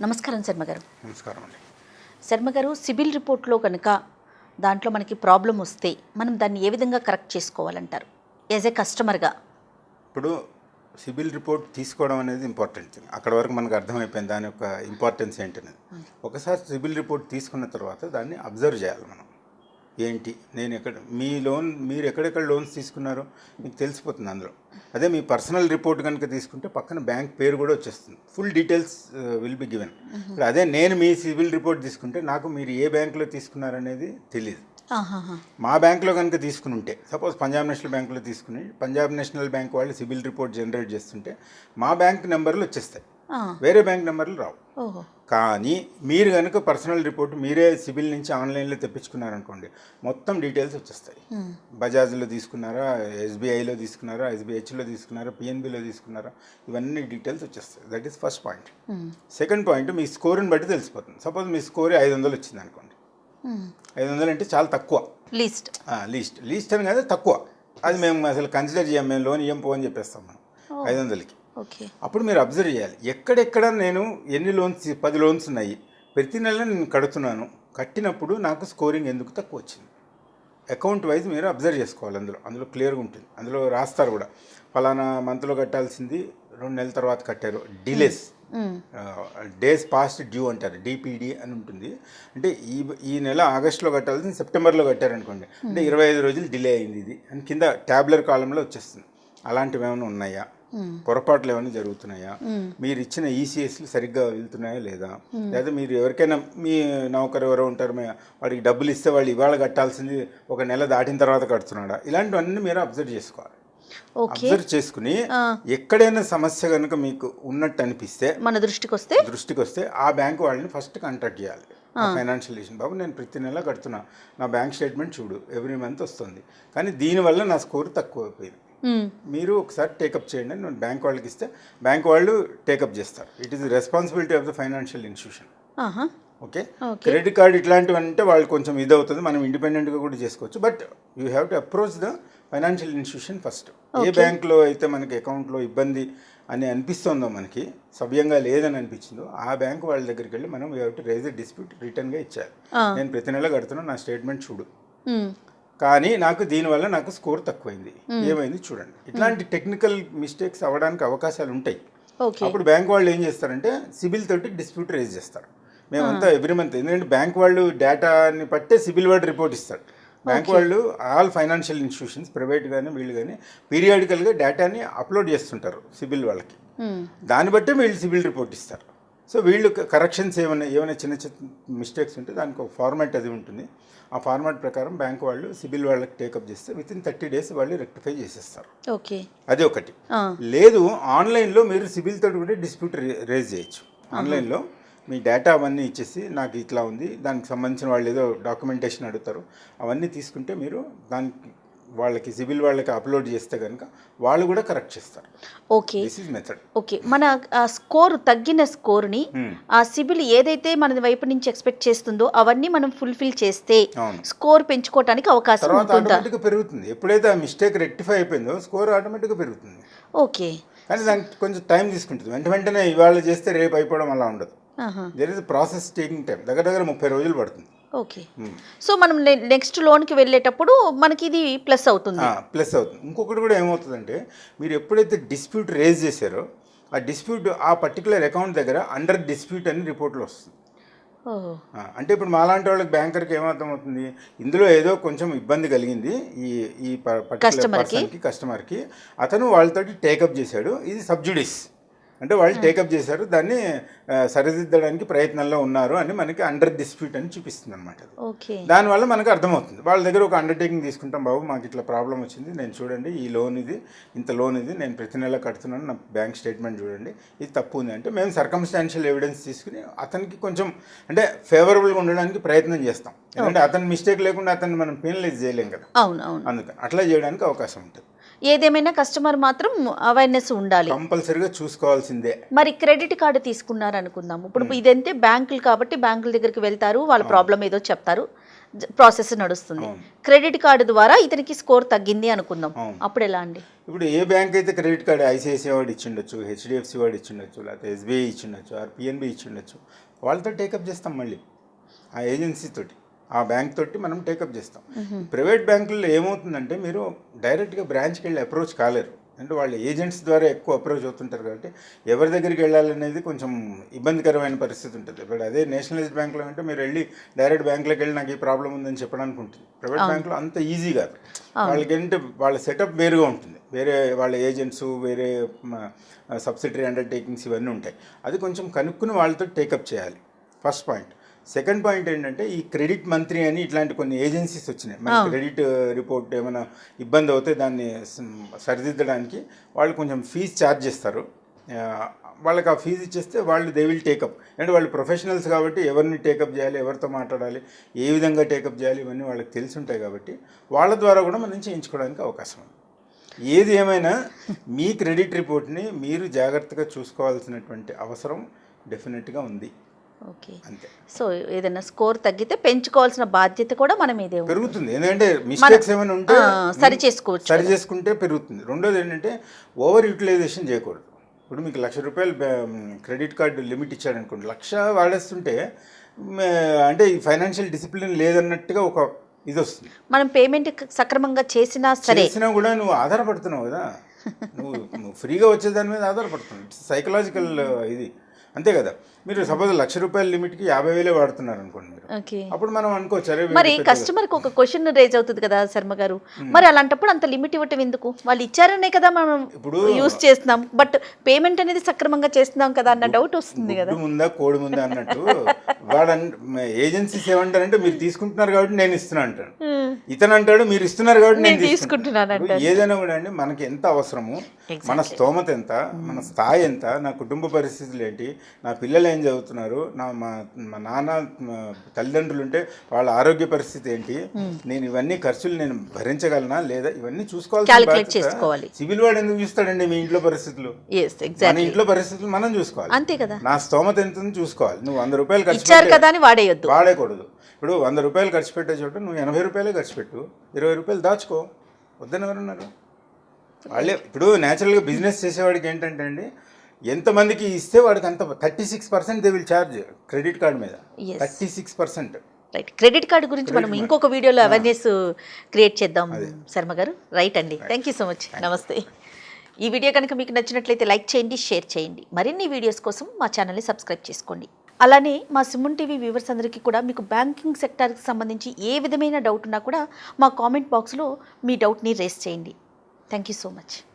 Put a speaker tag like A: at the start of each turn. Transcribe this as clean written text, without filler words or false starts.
A: నమస్కారం శర్మ గారు.
B: నమస్కారం అండి.
A: శర్మ గారు, సిబిల్ రిపోర్ట్లో కనుక దాంట్లో మనకి ప్రాబ్లం వస్తే మనం దాన్ని ఏ విధంగా కరెక్ట్ చేసుకోవాలంటారు యాజ్ ఏ కస్టమర్గా?
B: ఇప్పుడు సిబిల్ రిపోర్ట్ తీసుకోవడం అనేది ఇంపార్టెంట్ థింగ్. అక్కడ వరకు మనకు అర్థమైపోయింది దాని యొక్క ఇంపార్టెన్స్ ఏంటనేది. ఒకసారి సిబిల్ రిపోర్ట్ తీసుకున్న తర్వాత దాన్ని అబ్జర్వ్ చేయాలి మనం. ఏంటి నేను మీరు ఎక్కడెక్కడ లోన్స్ తీసుకున్నారో మీకు తెలిసిపోతుంది అందులో. అదే మీ పర్సనల్ రిపోర్ట్ కనుక తీసుకుంటే పక్కన బ్యాంక్ పేరు కూడా వచ్చేస్తుంది, full details will be given. ఇప్పుడు అదే నేను మీ సిబిల్ రిపోర్ట్ తీసుకుంటే నాకు మీరు ఏ బ్యాంకులో తీసుకున్నారనేది తెలియదు. మా బ్యాంకులో కనుక తీసుకుని ఉంటే, సపోజ్ పంజాబ్ నేషనల్ బ్యాంకులో తీసుకుని పంజాబ్ నేషనల్ బ్యాంక్ వాళ్ళు సిబిల్ రిపోర్ట్ జనరేట్ చేస్తుంటే మా బ్యాంక్ నెంబర్లు వచ్చేస్తాయి, వేరే బ్యాంక్ నెంబర్లు రావు. కానీ మీరు కనుక పర్సనల్ రిపోర్ట్ మీరే సిబిల్ నుంచి ఆన్లైన్లో తెప్పించుకున్నారనుకోండి, మొత్తం డీటెయిల్స్ వచ్చేస్తాయి. బజాజ్లో తీసుకున్నారా, ఎస్బీఐలో తీసుకున్నారా, ఎస్బీహెచ్లో తీసుకున్నారా, పిఎన్బిలో తీసుకున్నారా, ఇవన్నీ డీటెయిల్స్ వచ్చేస్తాయి. That is first point. Second point, మీ స్కోర్ని బట్టి తెలిసిపోతుంది. సపోజ్ మీ స్కోర్ 500 వచ్చింది అనుకోండి, 500 అంటే చాలా తక్కువ. లీస్ట్ అని కాదు, తక్కువ. అది మేము అసలు కన్సిడర్ చేయం, మేము లోన్ ఇవ్వం పో అని చెప్పేస్తాం మనం 500కి. అప్పుడు మీరు అబ్జర్వ్ చేయాలి, ఎక్కడెక్కడ నేను ఎన్ని లోన్స్, 10 లోన్స్ ఉన్నాయి, ప్రతి నెల నేను కడుతున్నాను, కట్టినప్పుడు నాకు స్కోరింగ్ ఎందుకు తక్కువ వచ్చింది. అకౌంట్ వైజ్ మీరు అబ్జర్వ్ చేసుకోవాలి. అందులో క్లియర్గా ఉంటుంది. అందులో రాస్తారు కూడా, ఫలానా మంత్లో కట్టాల్సింది 2 నెలల తర్వాత కట్టారు, డిలేస్, డేస్ పాస్ట్ డ్యూ అంటారు, డిపిడి అని ఉంటుంది. అంటే ఈ నెల ఆగస్టులో కట్టాల్సింది సెప్టెంబర్లో కట్టారనుకోండి, అంటే 25 రోజులు డిలే అయింది ఇది అని కింద ట్యాబ్లర్ కాలంలో వచ్చేస్తుంది. అలాంటివి ఏమైనా ఉన్నాయా, పొరపాట్లు ఏమైనా జరుగుతున్నాయా, మీరు ఇచ్చిన ఈసీఎస్లు సరిగ్గా వెళ్తున్నాయా లేదా, లేదా మీరు ఎవరికైనా మీ నౌకరు ఎవరో ఉంటారు, వాడికి డబ్బులు ఇస్తే వాళ్ళు ఇవాళ కట్టాల్సింది 1 నెల దాటిన తర్వాత కడుతున్నాడా, ఇలాంటివన్నీ మీరు అబ్జర్వ్ చేసుకోవాలి. అబ్జర్వ్ చేసుకుని ఎక్కడైనా సమస్య కనుక మీకు ఉన్నట్టు అనిపిస్తే, మన దృష్టికి వస్తే ఆ బ్యాంక్ వాళ్ళని ఫస్ట్ కాంటాక్ట్ చేయాలి. ఫైనాన్షియల్ ఇష్యూ, బాబు నేను ప్రతి నెల కడుతున్నా, నా బ్యాంక్ స్టేట్మెంట్ చూడు, ఎవ్రీ మంత్ వస్తుంది, కానీ దీనివల్ల నా స్కోర్ తక్కువ అయిపోయింది, మీరు ఒకసారి టేకప్ చేయండి అని బ్యాంక్ వాళ్ళకి ఇస్తే బ్యాంక్ వాళ్ళు టేకప్ చేస్తారు. It is the responsibility of the financial institution. Okay, credit card ఇట్లాంటివి అంటే వాళ్ళు కొంచెం ఇదవుతుంది, మనం ఇండిపెండెంట్గా కూడా చేసుకోవచ్చు. But you have to approach the financial institution first. ఏ బ్యాంక్లో అయితే మనకి అకౌంట్లో ఇబ్బంది అని అనిపిస్తుందో, మనకి సవ్యంగా లేదని అనిపించిందో, ఆ బ్యాంక్ వాళ్ళ దగ్గరికి వెళ్ళి మనం you have to raise a dispute, రిటర్న్గా ఇచ్చారు. నేను ప్రతి నెల కడుతున్నా, నా స్టేట్మెంట్ చూడు, కానీ నాకు దీనివల్ల నాకు స్కోర్ తక్కువైంది, ఏమైంది చూడండి. ఇట్లాంటి టెక్నికల్ మిస్టేక్స్ అవ్వడానికి అవకాశాలు ఉంటాయి. అప్పుడు బ్యాంక్ వాళ్ళు ఏం చేస్తారంటే సిబిల్ తోటి డిస్ప్యూట్ రేజ్ చేస్తారు. మేమంతా ఎవ్రీ మంత్, ఎందుకంటే బ్యాంక్ వాళ్ళు డేటాని పట్టే సిబిల్ వాడు రిపోర్ట్ ఇస్తాడు. బ్యాంక్ వాళ్ళు ఆల్ ఫైనాన్షియల్ ఇన్స్టిట్యూషన్స్, ప్రైవేట్ కానీ వీళ్ళు కానీ పీరియాడికల్గా డేటాని అప్లోడ్ చేస్తుంటారు సిబిల్ వాళ్ళకి. దాన్ని బట్టే వీళ్ళు సిబిల్ రిపోర్ట్ ఇస్తారు. సో వీళ్ళు కరెక్షన్స్ ఏమైనా చిన్న చిన్న మిస్టేక్స్ ఉంటే దానికి ఒక ఫార్మాట్ అది ఉంటుంది. ఆ ఫార్మాట్ ప్రకారం బ్యాంక్ వాళ్ళు సిబిల్ వాళ్ళకి టేకప్ చేస్తే వితిన్ 30 days వాళ్ళు రెక్టిఫై చేసేస్తారు. అది ఒకటి. లేదు, ఆన్లైన్లో మీరు సిబిల్ తోటి కూడా డిస్ప్యూట్ రేజ్ చేయొచ్చు. ఆన్లైన్లో మీ డేటా అవన్నీ ఇచ్చేసి, నాకు ఇట్లా ఉంది, దానికి సంబంధించిన వాళ్ళు ఏదో డాక్యుమెంటేషన్ అడుగుతారు, అవన్నీ తీసుకుంటే మీరు దానికి వాళ్ళకి సిబిల్ వాళ్ళకి అప్లోడ్ చేస్తే కనుక వాళ్ళు కూడా కరెక్ట్ చేస్తారు.
A: Okay,
B: this is method.
A: Okay, మన స్కోర్ తగ్గిన స్కోర్ని ఆ సిబిల్ ఏదైతే మన వైపు నుంచి ఎక్స్పెక్ట్ చేస్తుందో అవన్నీ మనం ఫుల్ఫిల్ చేస్తే స్కోర్ పెంచుకోవడానికి అవకాశం ఉంటుందా?
B: ఆటోమేటిక్గా పెరుగుతుంది. ఎప్పుడైతే ఆ మిస్టేక్ రెక్టిఫై అయిపోయిందో స్కోర్ ఆటోమేటిక్గా పెరుగుతుంది.
A: ఓకే,
B: కానీ దానికి కొంచెం టైం తీసుకుంటుంది. వెంటనే ఇవాళ చేస్తే రేపు అయిపోవడం అలా ఉండదు. There is process taking time. దగ్గర 30 రోజులు పడుతుంది.
A: ఓకే, సో మనం నెక్స్ట్ లోన్కి వెళ్ళేటప్పుడు మనకి ఇది ప్లస్ అవుతుంది.
B: ఇంకొకటి కూడా ఏమవుతుందంటే, మీరు ఎప్పుడైతే డిస్ప్యూట్ రేజ్ చేశారో ఆ డిస్ప్యూట్ ఆ పర్టికులర్ అకౌంట్ దగ్గర అండర్ డిస్ప్యూట్ అని రిపోర్ట్లో వస్తుంది. అంటే ఇప్పుడు మాలాంటి వాళ్ళకి బ్యాంకర్కి ఏమర్థం అవుతుంది, ఇందులో ఏదో కొంచెం ఇబ్బంది కలిగింది ఈ పర్టికులర్ పర్సన్కి, కస్టమర్కి, అతను వాళ్ళతోటి టేకప్ చేశాడు, ఇది సబ్జుడిస్ అంటే వాళ్ళు టేకప్ చేశారు, దాన్ని సరిదిద్దడానికి ప్రయత్నంలో ఉన్నారు అని మనకి అండర్ డిస్ప్యూట్ అని చూపిస్తుంది అనమాట. దానివల్ల మనకు అర్థమవుతుంది. వాళ్ళ దగ్గర ఒక అండర్టేకింగ్ తీసుకుంటాం, బాబు మాకు ఇట్లా ప్రాబ్లం వచ్చింది, నేను చూడండి ఈ లోన్ ఇది, ఇంత లోన్ ఇది, నేను ప్రతి నెల కడుతున్నాను, నా బ్యాంక్ స్టేట్మెంట్ చూడండి, ఇది తప్పు ఉంది అంటే మేము సర్కమ్స్టాన్షియల్ ఎవిడెన్స్ తీసుకుని అతనికి కొంచెం అంటే ఫేవరబుల్గా ఉండడానికి ప్రయత్నం చేస్తాం. ఎందుకంటే అతని మిస్టేక్ లేకుండా అతన్ని మనం పెనలైజ్ చేయలేం కదా. అందుకని అట్లా చేయడానికి అవకాశం ఉంటుంది.
A: ఏదేమైనా కస్టమర్ మాత్రం అవేర్నెస్ ఉండాలి,
B: కంపల్సరీగా చూసుకోవాల్సిందే.
A: మరి క్రెడిట్ కార్డు తీసుకున్నారు అనుకుందాం, ఇప్పుడు ఇదంతే బ్యాంకులు కాబట్టి బ్యాంకుల దగ్గరికి వెళ్తారు, వాళ్ళ ప్రాబ్లం ఏదో చెప్తారు, ప్రాసెస్ నడుస్తుంది. క్రెడిట్ కార్డు ద్వారా ఇతనికి స్కోర్ తగ్గింది అనుకుందాం, అప్పుడు ఎలా అండి?
B: ఇప్పుడు ఏ బ్యాంక్ అయితే క్రెడిట్ కార్డు ఐసిఐసిఐ వాడు ఇచ్చిండొచ్చు, హెచ్డిఎఫ్సి వాడు ఇచ్చిండొచ్చు, లేకపోతే ఎస్బీఐ ఇచ్చిండొచ్చు, ఆర్ పిఎన్బి ఇచ్చిండొచ్చు, వాళ్ళతో టేకప్ చేస్తాం. మళ్ళీ ఆ ఏజెన్సీ తోటి, ఆ బ్యాంక్ తోటి మనం టేకప్ చేస్తాం. ప్రైవేట్ బ్యాంకుల్లో ఏమవుతుందంటే మీరు డైరెక్ట్గా బ్రాంచ్కి వెళ్ళి అప్రోచ్ కాలేరు, అంటే వాళ్ళ ఏజెంట్స్ ద్వారా ఎక్కువ అప్రోచ్ అవుతుంటారు కాబట్టి ఎవరి దగ్గరికి వెళ్ళాలనేది కొంచెం ఇబ్బందికరమైన పరిస్థితి ఉంటుంది. ఇప్పుడు అదే నేషనలైజ్డ్ బ్యాంకులో అంటే మీరు వెళ్ళి డైరెక్ట్ బ్యాంకులోకి వెళ్ళి నాకు ఈ ప్రాబ్లం ఉందని చెప్పడానికి ఉంటుంది. ప్రైవేట్ బ్యాంకులో అంత ఈజీ కాదు. వాళ్ళకి ఏంటంటే వాళ్ళ సెటప్ వేరుగా ఉంటుంది, వేరే వాళ్ళ ఏజెంట్స్, వేరే సబ్సిడరీ అండర్టేకింగ్స్ ఇవన్నీ ఉంటాయి. అది కొంచెం కనుక్కుని వాళ్ళతో టేకప్ చేయాలి, ఫస్ట్ పాయింట్. సెకండ్ పాయింట్ ఏంటంటే ఈ క్రెడిట్ మంత్రి అని ఇట్లాంటి కొన్ని ఏజెన్సీస్ వచ్చినాయి. మన క్రెడిట్ రిపోర్ట్ ఏమైనా ఇబ్బంది అవుతే దాన్ని సరిదిద్దడానికి వాళ్ళు కొంచెం ఫీజు ఛార్జ్ చేస్తారు. వాళ్ళకి ఆ ఫీజు ఇచ్చేస్తే వాళ్ళు దే విల్ టేకప్. అంటే వాళ్ళు ప్రొఫెషనల్స్ కాబట్టి ఎవరిని టేకప్ చేయాలి, ఎవరితో మాట్లాడాలి, ఏ విధంగా టేకప్ చేయాలి, ఇవన్నీ వాళ్ళకి తెలిసి ఉంటాయి కాబట్టి వాళ్ళ ద్వారా కూడా మనం చేయించుకోవడానికి అవకాశం ఉంది. ఏది ఏమైనా మీ క్రెడిట్ రిపోర్ట్ని మీరు జాగ్రత్తగా చూసుకోవాల్సినటువంటి అవసరం డెఫినెట్గా ఉంది.
A: ఓకే,
B: అంతే.
A: సో ఏదైనా స్కోర్ తగ్గితే పెంచుకోవాల్సిన బాధ్యత కూడా మన మీదే
B: పెరుగుతుంది. ఎందుకంటే మిస్టేక్స్ ఏమైనా ఉంటే
A: సరి
B: చేసుకుంటే పెరుగుతుంది. రెండోది ఏంటంటే ఓవర్ యూటిలైజేషన్ చేయకూడదు. ఇప్పుడు మీకు ₹1,00,000 క్రెడిట్ కార్డు లిమిట్ ఇచ్చాడు అనుకోండి, 1,00,000 వాడేస్తుంటే అంటే ఈ ఫైనాన్షియల్ డిసిప్లిన్ లేదన్నట్టుగా ఒక ఇది వస్తుంది.
A: మనం పేమెంట్ సక్రమంగా చేసినా
B: కూడా నువ్వు ఆధారపడుతున్నావు కదా, నువ్వు ఫ్రీగా వచ్చే దాని మీద ఆధారపడుతున్నావు. ఇట్స్ సైకలాజికల్ ఇది, అంతే కదా. మీరు సపోజ్ ₹1,00,000 లిమిట్కి 50,000 వాడుతున్నారు అనుకోండి మీరు, అప్పుడు మనం అనుకోవచ్చు అరే
A: మరి కస్టమర్కి ఒక క్వశ్చన్ రేజ్ అవుతుంది కదా శర్మ గారు, మరి అలాంటప్పుడు అంత లిమిట్ ఇవ్వటం ఎందుకు? వాళ్ళు ఇచ్చారనే కదా మనం ఇప్పుడు యూస్ చేస్తున్నాం, బట్ పేమెంట్ అనేది సక్రమంగా చేస్తున్నాం కదా అన్న డౌట్ వస్తుంది కదా.
B: ముందా కోడి ముందా అన్నట్టు వాడు ఏజెన్సీస్ ఏమంటారంటే మీరు తీసుకుంటున్నారు కాబట్టి నేను ఇస్తున్నా అంటాడు, ఇతను అంటాడు మీరు ఇస్తున్నారు కాబట్టి నేను తీసుకుంటున్నాను. ఏదైనా కూడా అండి మనకి ఎంత అవసరము, మన స్తోమత ఎంత, మన స్థాయి ఎంత, నా కుటుంబ పరిస్థితులు ఏంటి, నా పిల్లలు ఏం చదువుతున్నారు, మా నాన్న తల్లిదండ్రులు ఉంటే వాళ్ళ ఆరోగ్య పరిస్థితి ఏంటి, నేను ఇవన్నీ ఖర్చులు నేను భరించగలనా లేదా, ఇవన్నీ చూసుకోవాలి. సిబిల్ వాడు ఎందుకు చూస్తాడండి మీ ఇంట్లో పరిస్థితులు? మన ఇంట్లో పరిస్థితులు మనం చూసుకోవాలి, అంతే కదా. నా స్తోమత ఎంత చూసుకోవాలి. నువ్వు ₹100 ఖర్చు వాడేయకూడదు. ఇప్పుడు ₹100 ఖర్చు పెట్టే చోట నువ్వు ₹80 ఖర్చు పెట్టు, ₹20 దాచుకో, వద్దని ఎవరున్నారు? వాళ్ళే. ఇప్పుడు న్యాచురల్గా బిజినెస్ చేసేవాడికి ఏంటంటే అండి, ఎంతమందికి ఇస్తే వాడికి అంత 36% they will charge credit card మీద, 36%.
A: రైట్, క్రెడిట్ కార్డు గురించి మనం ఇంకొక వీడియోలో అవేర్నెస్ క్రియేట్ చేద్దాం శర్మ గారు. రైట్ అండి, థ్యాంక్ యూ సో మచ్, నమస్తే. ఈ వీడియో కనుక మీకు నచ్చినట్లయితే లైక్ చేయండి, షేర్ చేయండి. మరిన్ని వీడియోస్ కోసం మా ఛానల్ని సబ్స్క్రైబ్ చేసుకోండి. అలానే మా సుమన్ టీవీ వ్యూవర్స్ అందరికీ కూడా మీకు బ్యాంకింగ్ సెక్టార్కి సంబంధించి ఏ విధమైన డౌట్ ఉన్నా కూడా మా కామెంట్ బాక్స్లో మీ డౌట్ని రేస్ చేయండి. Thank you so much.